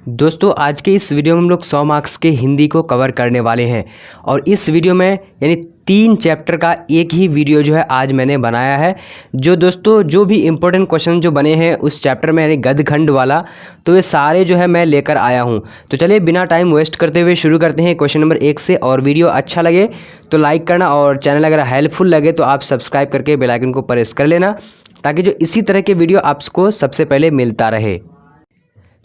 दोस्तों आज के इस वीडियो में हम लोग 100 मार्क्स के हिंदी को कवर करने वाले हैं और इस वीडियो में यानी 3 चैप्टर का एक ही वीडियो जो है आज मैंने बनाया है। दोस्तों जो भी इम्पोर्टेंट क्वेश्चन जो बने हैं उस चैप्टर में यानी गद्यखंड वाला, तो ये सारे जो है मैं लेकर आया हूँ। तो चलिए बिना टाइम वेस्ट करते हुए शुरू करते हैं क्वेश्चन नंबर 1 से। और वीडियो अच्छा लगे तो लाइक करना और चैनल अगर हेल्पफुल लगे तो आप सब्सक्राइब करके बेल आइकन को प्रेस कर लेना, ताकि जो इसी तरह के वीडियो आपको सबसे पहले मिलता रहे।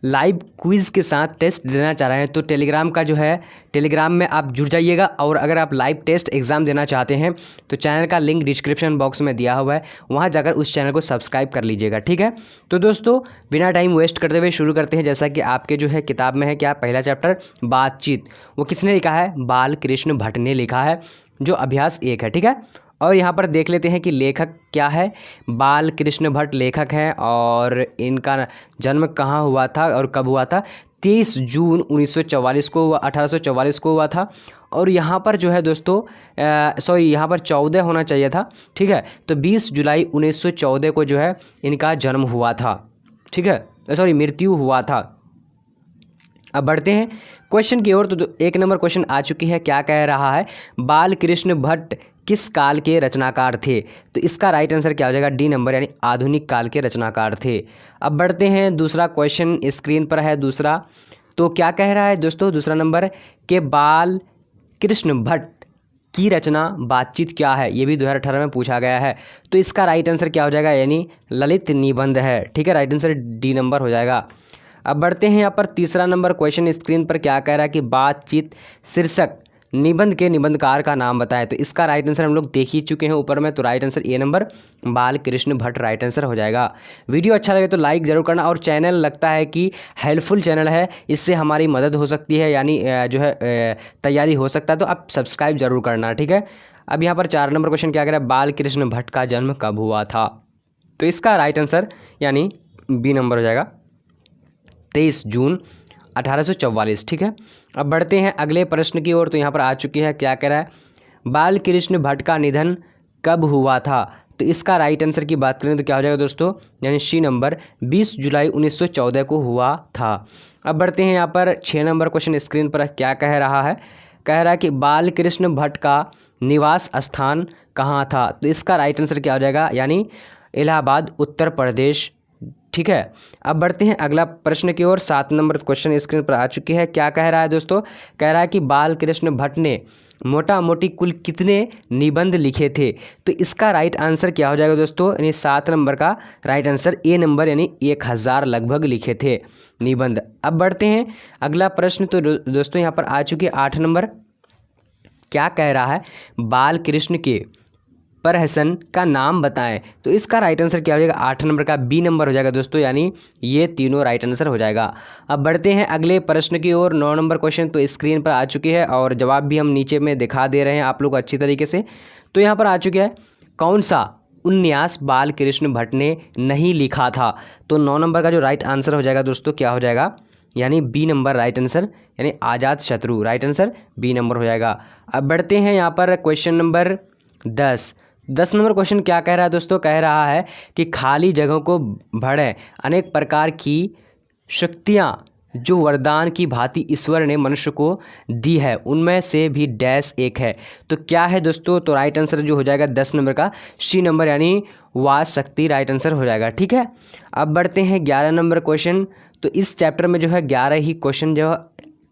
लाइव क्विज़ के साथ टेस्ट देना चाह रहे हैं तो टेलीग्राम का जो है टेलीग्राम में आप जुड़ जाइएगा। और अगर आप लाइव टेस्ट एग्ज़ाम देना चाहते हैं तो चैनल का लिंक डिस्क्रिप्शन बॉक्स में दिया हुआ है, वहां जाकर उस चैनल को सब्सक्राइब कर लीजिएगा, ठीक है। तो दोस्तों बिना टाइम वेस्ट करते हुए शुरू करते हैं। जैसा कि आपके जो है किताब में है क्या, पहला चैप्टर बातचीत, वो किसने लिखा है? बाल कृष्ण भट्ट ने लिखा है, जो अभ्यास 1 है, ठीक है। और यहाँ पर देख लेते हैं कि लेखक क्या है। बाल कृष्ण भट्ट लेखक हैं और इनका जन्म कहाँ हुआ था और कब हुआ था? 23 जून 1944 को हुआ, 1844 को हुआ था। और यहाँ पर जो है दोस्तों यहाँ पर 14 होना चाहिए था, ठीक है। तो 20 जुलाई 1914 को जो है इनका जन्म हुआ था, ठीक है, मृत्यु हुआ था। अब बढ़ते हैं क्वेश्चन की ओर। तो 1 नंबर क्वेश्चन आ चुकी है, क्या कह रहा है? बाल कृष्ण भट्ट किस काल के रचनाकार थे? तो इसका राइट आंसर क्या हो जाएगा? डी नंबर, यानी आधुनिक काल के रचनाकार थे। अब बढ़ते हैं, दूसरा क्वेश्चन स्क्रीन पर है दूसरा। तो क्या कह रहा है दोस्तों दूसरा नंबर के बाल कृष्ण भट्ट की रचना बातचीत क्या है? ये भी 2018 में पूछा गया है। तो इसका राइट आंसर क्या हो जाएगा? यानी ललित निबंध है, ठीक है। राइट आंसर डी नंबर हो जाएगा। अब बढ़ते हैं यहाँ पर तीसरा नंबर क्वेश्चन स्क्रीन पर क्या कह रहा है कि बातचीत शीर्षक निबंध के निबंधकार का नाम बताएं। तो इसका राइट आंसर हम लोग देख ही चुके हैं ऊपर में, तो राइट आंसर ए नंबर बाल कृष्ण भट्ट राइट आंसर हो जाएगा। वीडियो अच्छा लगे तो लाइक जरूर करना, और चैनल लगता है कि हेल्पफुल चैनल है, इससे हमारी मदद हो सकती है, यानी जो है तैयारी हो सकता है, तो आप सब्सक्राइब जरूर करना, ठीक है। अब यहाँ पर 4 नंबर क्वेश्चन क्या कह रहा है? बाल कृष्ण भट्ट का जन्म कब हुआ था? तो इसका राइट आंसर यानी बी नंबर हो जाएगा, 23 जून 1844, ठीक है। अब बढ़ते हैं अगले प्रश्न की ओर। तो यहाँ पर आ चुकी है, क्या कह रहा है? बाल कृष्ण भट्ट का निधन कब हुआ था? तो इसका राइट आंसर की बात करें तो क्या हो जाएगा दोस्तों? यानी सी नंबर 20 जुलाई 1914 को हुआ था। अब बढ़ते हैं यहाँ पर 6 नंबर क्वेश्चन स्क्रीन पर क्या कह रहा है? कह रहा है कि बाल कृष्ण भट्ट का निवास स्थान कहाँ था? तो इसका राइट आंसर क्या हो जाएगा? यानी इलाहाबाद, उत्तर प्रदेश, ठीक है। अब बढ़ते हैं अगला प्रश्न की ओर। 7 नंबर क्वेश्चन स्क्रीन पर आ चुकी है, क्या कह रहा है दोस्तों? कह रहा है कि बाल कृष्ण भट्ट ने मोटा मोटी कुल कितने निबंध लिखे थे? तो इसका राइट आंसर क्या हो जाएगा दोस्तों? यानी 7 नंबर का राइट आंसर ए नंबर, यानी 1000 लगभग लिखे थे निबंध। अब बढ़ते हैं अगला प्रश्न। तो दोस्तों यहाँ पर आ चुकी है 8 नंबर, क्या कह रहा है? बाल कृष्ण के प्रहसन का नाम बताएं। तो इसका राइट आंसर क्या हो जाएगा? 8 नंबर का बी नंबर हो जाएगा दोस्तों, यानी ये तीनों राइट आंसर हो जाएगा। अब बढ़ते हैं अगले प्रश्न की ओर। 9 नंबर क्वेश्चन तो स्क्रीन पर आ चुकी है और जवाब भी हम नीचे में दिखा दे रहे हैं आप लोग अच्छी तरीके से। तो यहाँ पर आ चुके हैं, कौन सा उपन्यास बाल कृष्ण भट्ट ने नहीं लिखा था? तो 9 नंबर का जो राइट आंसर हो जाएगा दोस्तों क्या हो जाएगा? यानी बी नंबर राइट आंसर, यानी आज़ाद शत्रु, राइट आंसर बी नंबर हो जाएगा। अब बढ़ते हैं यहाँ पर क्वेश्चन नंबर 10 नंबर क्वेश्चन क्या कह रहा है दोस्तों? कह रहा है कि खाली जगहों को भरें अनेक प्रकार की शक्तियाँ जो वरदान की भांति ईश्वर ने मनुष्य को दी है, उनमें से भी डैश एक है। तो क्या है दोस्तों? तो राइट आंसर जो हो जाएगा 10 नंबर का सी नंबर, यानी वाक शक्ति राइट आंसर हो जाएगा, ठीक है। अब बढ़ते हैं 11 नंबर क्वेश्चन। तो इस चैप्टर में जो है 11 ही क्वेश्चन जो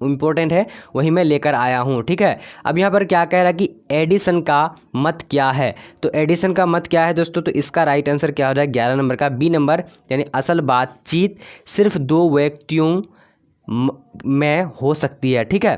इम्पोर्टेंट है वही मैं लेकर आया हूँ, ठीक है। अब यहाँ पर क्या कह रहा है कि एडिसन का मत क्या है? तो एडिसन का मत क्या है दोस्तों? तो इसका राइट आंसर क्या हो जाएगा? 11 नंबर का बी नंबर, यानी असल बातचीत सिर्फ 2 व्यक्तियों में हो सकती है, ठीक है।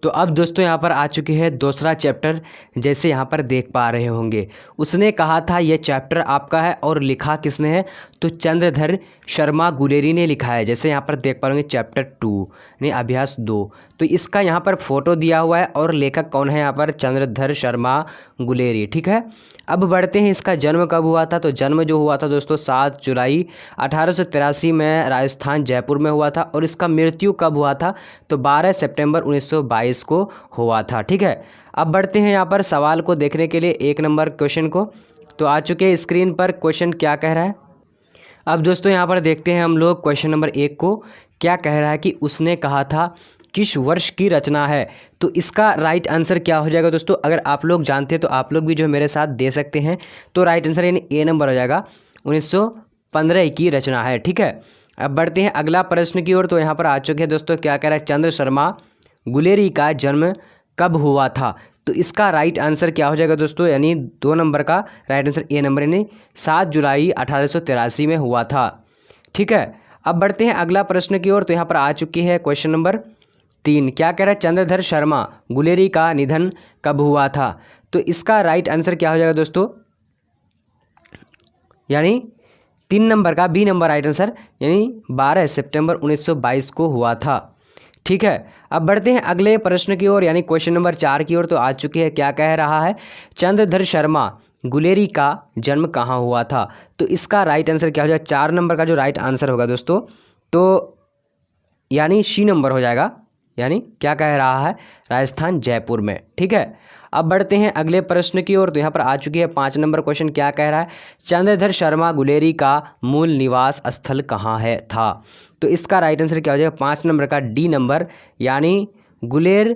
तो अब दोस्तों यहाँ पर आ चुके हैं दूसरा चैप्टर, जैसे यहाँ पर देख पा रहे होंगे। उसने कहा था यह चैप्टर आपका है, और लिखा किसने है? तो चंद्रधर शर्मा गुलेरी ने लिखा है। जैसे यहाँ पर देख पा रहे होंगे चैप्टर 2 यानी अभ्यास 2। तो इसका यहाँ पर फोटो दिया हुआ है और लेखक कौन है यहाँ पर? चंद्रधर शर्मा गुलेरी, ठीक है। अब बढ़ते हैं, इसका जन्म कब हुआ था? तो जन्म जो हुआ था दोस्तों 7 जुलाई 1883 में राजस्थान जयपुर में हुआ था। और इसका मृत्यु कब हुआ था? तो 12 सितंबर 1922 को हुआ था, ठीक है। अब बढ़ते हैं यहाँ पर सवाल को देखने के लिए 1 नंबर क्वेश्चन को। तो आ चुके हैं स्क्रीन पर क्वेश्चन, क्या कह रहा है? अब दोस्तों यहाँ पर देखते हैं हम लोग क्वेश्चन नंबर 1 को। क्या कह रहा है कि उसने कहा था किस वर्ष की रचना है। तो इसका राइट आंसर क्या हो जाएगा दोस्तों, अगर आप लोग जानते हैं तो आप लोग भी जो मेरे साथ दे सकते हैं। तो राइट आंसर यानी ए नंबर हो जाएगा, 1915 की रचना है। ठीक है, अब बढ़ते हैं अगला प्रश्न की ओर। तो यहाँ पर आ चुके हैं दोस्तों, क्या कह रहा है, चंद्र शर्मा गुलेरी का जन्म कब हुआ था। तो इसका राइट आंसर क्या हो जाएगा दोस्तों, यानी 2 नंबर का राइट आंसर ए नंबर, यानी 7 जुलाई 1883 में हुआ था। ठीक है, अब बढ़ते हैं अगला प्रश्न की ओर। तो यहाँ पर आ चुकी है क्वेश्चन नंबर 3। क्या कह रहा है, चंद्रधर शर्मा गुलेरी का निधन कब हुआ था। तो इसका राइट आंसर क्या हो जाएगा दोस्तों, यानी 3 नंबर का बी नंबर राइट आंसर, यानी 12 सितंबर 1922 को हुआ था। ठीक है, अब बढ़ते हैं अगले प्रश्न की ओर, यानी क्वेश्चन नंबर 4 की ओर। तो आ चुकी है, क्या कह रहा है, चंद्रधर शर्मा गुलेरी का जन्म कहाँ हुआ था। तो इसका राइट आंसर क्या हो जाएगा, 4 नंबर का जो राइट आंसर होगा दोस्तों, तो यानी सी नंबर हो जाएगा, यानी क्या कह रहा है, राजस्थान जयपुर में। ठीक है, अब बढ़ते हैं अगले प्रश्न की ओर। तो यहाँ पर आ चुकी है 5 नंबर क्वेश्चन। क्या कह रहा है, चंद्रधर शर्मा गुलेरी का मूल निवास स्थल कहाँ है था। तो इसका राइट आंसर क्या हो जाएगा, 5 नंबर का डी नंबर, यानी गुलेर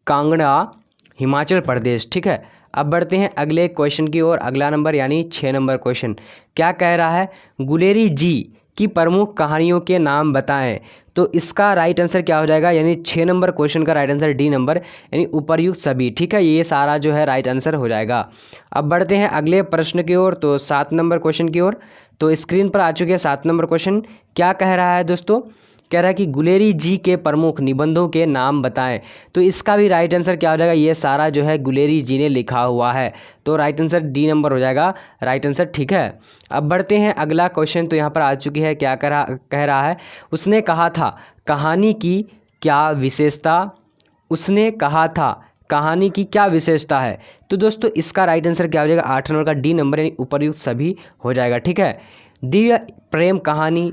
कांगड़ा, हिमाचल प्रदेश। ठीक है, अब बढ़ते हैं अगले क्वेश्चन की ओर। अगला नंबर यानी 6 नंबर क्वेश्चन। क्या कह रहा है, गुलेरी जी की प्रमुख कहानियों के नाम बताएं। तो इसका राइट आंसर क्या हो जाएगा, यानी 6 नंबर क्वेश्चन का राइट आंसर डी नंबर, यानी उपर्युक्त सभी। ठीक है, ये सारा जो है राइट आंसर हो जाएगा। अब बढ़ते हैं अगले प्रश्न की ओर, तो 7 नंबर क्वेश्चन की ओर। तो स्क्रीन पर आ चुके हैं 7 नंबर क्वेश्चन। क्या कह रहा है दोस्तों, कह रहा है कि गुलेरी जी के प्रमुख निबंधों के नाम बताएं। तो इसका भी राइट आंसर क्या हो जाएगा, ये सारा जो है गुलेरी जी ने लिखा हुआ है। तो राइट आंसर डी नंबर हो जाएगा राइट आंसर। ठीक है, अब बढ़ते हैं अगला क्वेश्चन। तो यहाँ पर आ चुकी है, क्या कह रहा है, उसने कहा था कहानी की क्या विशेषता। उसने कहा था कहानी की क्या विशेषता है। तो दोस्तों इसका राइट आंसर क्या हो जाएगा, 8 नंबर का डी नंबर, यानी उपर्युक्त सभी हो जाएगा। ठीक है, दिव्य प्रेम कहानी,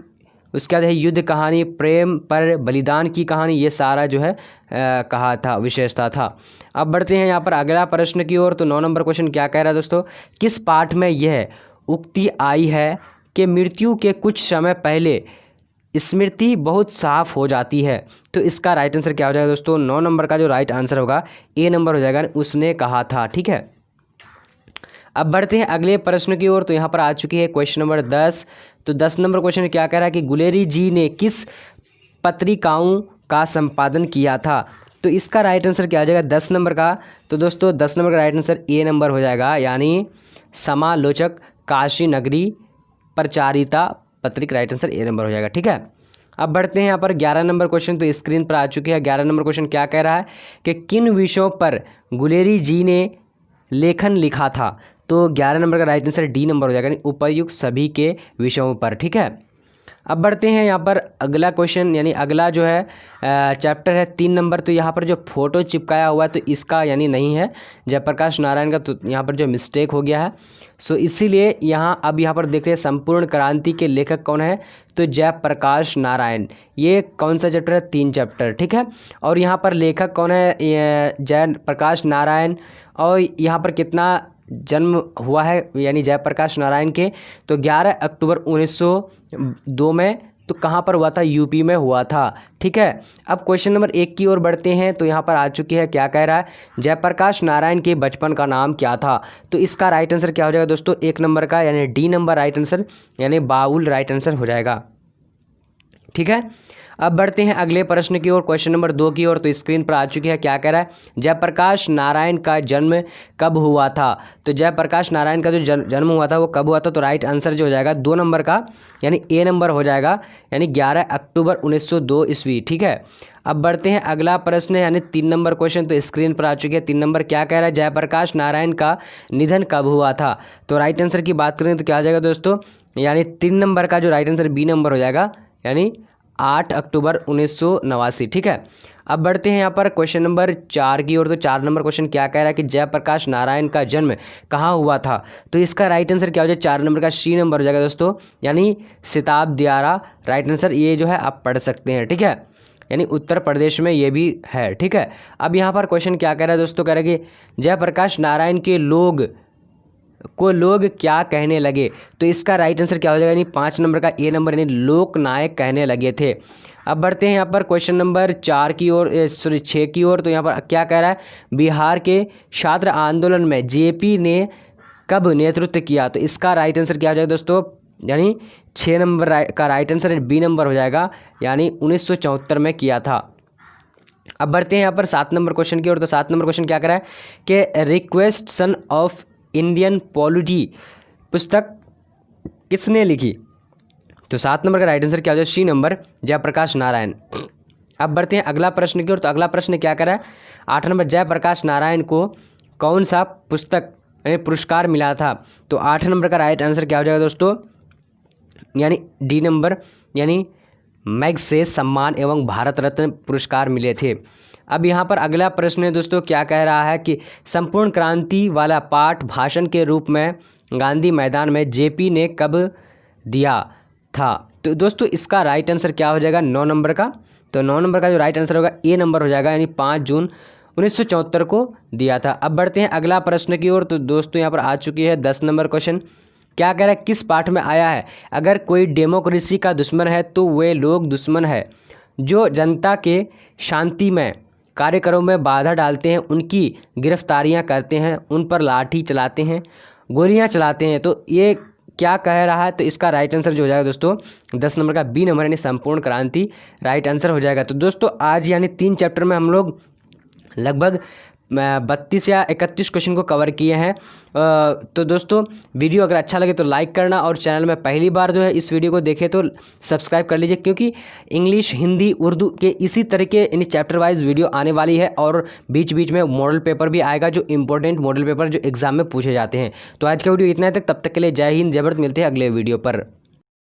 उसके बाद है युद्ध कहानी, प्रेम पर बलिदान की कहानी, ये सारा जो है कहा था, विशेषता था। अब बढ़ते हैं यहाँ पर अगला प्रश्न की ओर। तो 9 नंबर क्वेश्चन क्या कह रहा है दोस्तों, किस पाठ में यह उक्ति आई है कि मृत्यु के कुछ समय पहले स्मृति बहुत साफ हो जाती है। तो इसका राइट आंसर क्या हो जाएगा दोस्तों, 9 नंबर का जो राइट आंसर होगा ए नंबर हो जाएगा, उसने कहा था। ठीक है, अब बढ़ते हैं अगले प्रश्न की ओर। तो यहाँ पर आ चुकी है क्वेश्चन नंबर 10। तो 10 नंबर क्वेश्चन क्या कह रहा है कि गुलेरी जी ने किस पत्रिकाओं का संपादन किया था। तो इसका राइट आंसर क्या आ जाएगा, 10 नंबर का। तो दोस्तों 10 नंबर का राइट आंसर ए नंबर हो जाएगा, यानी समालोचक, काशी नगरी, प्रचारिता पत्रिका, राइट आंसर ए नंबर हो जाएगा। ठीक है, अब बढ़ते हैं यहाँ पर 11 नंबर क्वेश्चन। तो स्क्रीन पर आ चुके हैं 11 नंबर क्वेश्चन। क्या कह रहा है कि किन विषयों पर गुलेरी जी ने लेखन लिखा था। तो 11 नंबर का राइट आंसर डी नंबर हो जाएगा, यानी उपर्युक्त सभी के विषयों पर। ठीक है, अब बढ़ते हैं यहाँ पर अगला क्वेश्चन, यानी अगला जो है चैप्टर है 3 नंबर। तो यहाँ पर जो फोटो चिपकाया हुआ है, तो इसका यानी नहीं है जयप्रकाश नारायण का, तो यहाँ पर जो मिस्टेक हो गया है। सो इसीलिए यहाँ अब यहाँ पर देख रहे हैं संपूर्ण क्रांति के लेखक कौन है, तो जयप्रकाश नारायण। ये कौन सा चैप्टर है, 3 चैप्टर। ठीक है, और यहाँ पर लेखक कौन है, जयप्रकाश नारायण। और यहाँ पर कितना जन्म हुआ है, यानी जयप्रकाश नारायण के, तो 11 अक्टूबर 1902 में। तो कहाँ पर हुआ था, यूपी में हुआ था। ठीक है, अब क्वेश्चन नंबर 1 की ओर बढ़ते हैं। तो यहाँ पर आ चुकी है, क्या कह रहा है, जयप्रकाश नारायण के बचपन का नाम क्या था। तो इसका राइट आंसर क्या हो जाएगा दोस्तों, 1 नंबर का, यानी डी नंबर राइट आंसर, यानी बाउल राइट आंसर हो जाएगा। ठीक है, अब बढ़ते हैं अगले प्रश्न की ओर, क्वेश्चन नंबर 2 की ओर। तो स्क्रीन पर आ चुकी है, क्या कह रहा है, जयप्रकाश नारायण का जन्म कब हुआ था। तो जयप्रकाश नारायण का जो जन्म हुआ था वो कब हुआ था। तो राइट आंसर जो हो जाएगा 2 नंबर का, यानी ए नंबर हो जाएगा, यानी 11 अक्टूबर 1902 ईस्वी। ठीक है, अब बढ़ते हैं अगला प्रश्न, यानी 3 नंबर क्वेश्चन। तो स्क्रीन पर आ चुके हैं 3 नंबर। क्या कह रहा है, जयप्रकाश नारायण का निधन कब हुआ था। तो राइट आंसर की बात करें तो क्या आ जाएगा दोस्तों, यानी 3 नंबर का जो राइट आंसर बी नंबर हो जाएगा, यानी 8 अक्टूबर 1989। ठीक है, अब बढ़ते हैं यहाँ पर क्वेश्चन नंबर 4 की ओर। तो 4 नंबर क्वेश्चन क्या कह रहा है कि जयप्रकाश नारायण का जन्म कहाँ हुआ था। तो इसका राइट आंसर क्या हो जाएगा, 4 नंबर का सी नंबर हो जाएगा दोस्तों, यानी सिताबदियारा राइट आंसर। ये जो है आप पढ़ सकते हैं। ठीक है, यानी उत्तर प्रदेश में ये भी है। ठीक है, अब यहाँ पर क्वेश्चन क्या कह रहा है दोस्तों, कह रहा है कि जयप्रकाश नारायण के लोग को लोग क्या कहने लगे। तो इसका राइट आंसर क्या हो जाएगा, यानी 5 नंबर का ए नंबर, यानी लोकनायक कहने लगे थे। अब बढ़ते हैं यहाँ पर क्वेश्चन नंबर 4 की ओर, सॉरी 6 की ओर। तो यहाँ पर क्या कह रहा है, बिहार के छात्र आंदोलन में जेपी ने कब नेतृत्व किया। तो इसका राइट आंसर क्या हो जाएगा दोस्तों, यानी 6 नंबर का राइट आंसर बी नंबर हो जाएगा, यानी 1974 में किया था। अब बढ़ते हैं यहाँ पर 7 नंबर क्वेश्चन की ओर। तो 7 नंबर क्वेश्चन क्या कह रहा है कि request son of Indian polity पुस्तक किसने लिखी। तो 7 नंबर का राइट आंसर क्या हो जाएगा, सी नंबर, जयप्रकाश नारायण। अब बढ़ते हैं अगला प्रश्न की ओर। तो अगला प्रश्न क्या कर रहा है, 8 नंबर, जयप्रकाश नारायण को कौन सा पुस्तक पुरस्कार मिला था। तो 8 नंबर का राइट आंसर क्या हो जाएगा दोस्तों, यानी डी नंबर, यानी मैग्सेसे सम्मान एवं भारत रत्न पुरस्कार मिले थे। अब यहाँ पर अगला प्रश्न है दोस्तों, क्या कह रहा है कि संपूर्ण क्रांति वाला पाठ भाषण के रूप में गांधी मैदान में जेपी ने कब दिया था। तो दोस्तों इसका राइट आंसर क्या हो जाएगा, 9 नंबर का। तो 9 नंबर का जो राइट आंसर होगा ए नंबर हो जाएगा, यानी 5 जून 1974 को दिया था। अब बढ़ते हैं अगला प्रश्न की ओर। तो दोस्तों यहाँ पर आ चुकी है 10 नंबर क्वेश्चन। क्या कह रहा है, किस पाठ में आया है, अगर कोई डेमोक्रेसी का दुश्मन है तो वे लोग दुश्मन है जो जनता के शांतिमय कार्यक्रमों में बाधा डालते हैं, उनकी गिरफ्तारियां करते हैं, उन पर लाठी चलाते हैं, गोलियां चलाते हैं। तो ये क्या कह रहा है। तो इसका राइट आंसर जो हो जाएगा दोस्तों 10 नंबर का बी नंबर, यानी संपूर्ण क्रांति राइट आंसर हो जाएगा। तो दोस्तों आज यानी 3 चैप्टर में हम लोग लगभग 32 या 31 क्वेश्चन को कवर किए हैं। तो दोस्तों वीडियो अगर अच्छा लगे तो लाइक करना, और चैनल में पहली बार जो है इस वीडियो को देखे तो सब्सक्राइब कर लीजिए, क्योंकि इंग्लिश, हिंदी, उर्दू के इसी तरीके यानी चैप्टर वाइज वीडियो आने वाली है, और बीच बीच में मॉडल पेपर भी आएगा, जो इंपॉर्टेंट मॉडल पेपर जो एग्जाम में पूछे जाते हैं। तो आज का वीडियो इतना है तक, तब तक के लिए जय हिंद, जय भारत। मिलते हैं अगले वीडियो पर।